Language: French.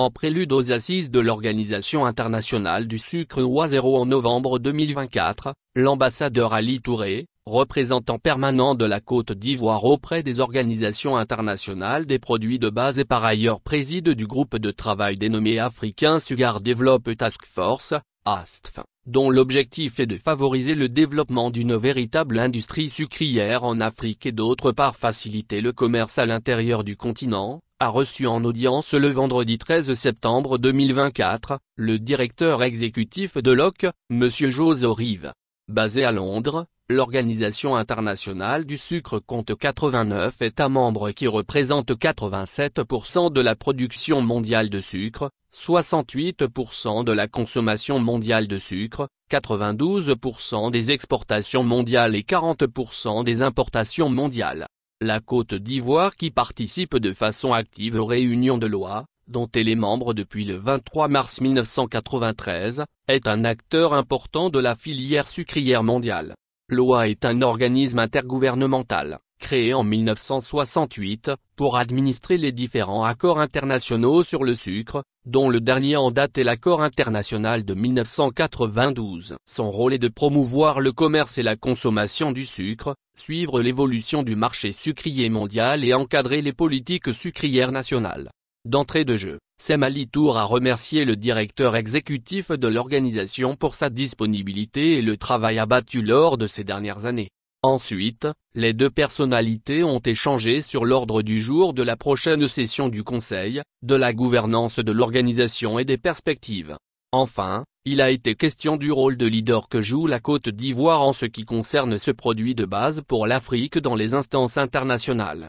En prélude aux assises de l'Organisation internationale du sucre OIA en novembre 2024, l'ambassadeur Ali Touré, représentant permanent de la Côte d'Ivoire auprès des organisations internationales des produits de base et par ailleurs préside du groupe de travail dénommé African Sugar Development Task Force, ASTF, dont l'objectif est de favoriser le développement d'une véritable industrie sucrière en Afrique et d'autre part faciliter le commerce à l'intérieur du continent, a reçu en audience le vendredi 13 septembre 2024, le directeur exécutif de l'OC, M. José Rive. Basé à Londres, l'Organisation internationale du sucre compte 89 États membres qui représentent 87% de la production mondiale de sucre, 68% de la consommation mondiale de sucre, 92% des exportations mondiales et 40% des importations mondiales. La Côte d'Ivoire qui participe de façon active aux réunions de l'OIA, dont elle est membre depuis le 23 mars 1993, est un acteur important de la filière sucrière mondiale. L'OIA est un organisme intergouvernemental, créé en 1968, pour administrer les différents accords internationaux sur le sucre, dont le dernier en date est l'accord international de 1992. Son rôle est de promouvoir le commerce et la consommation du sucre, suivre l'évolution du marché sucrier mondial et encadrer les politiques sucrières nationales. D'entrée de jeu, Sem Ali Tour a remercié le directeur exécutif de l'organisation pour sa disponibilité et le travail abattu lors de ces dernières années. Ensuite, les deux personnalités ont échangé sur l'ordre du jour de la prochaine session du Conseil, de la gouvernance de l'organisation et des perspectives. Enfin, il a été question du rôle de leader que joue la Côte d'Ivoire en ce qui concerne ce produit de base pour l'Afrique dans les instances internationales.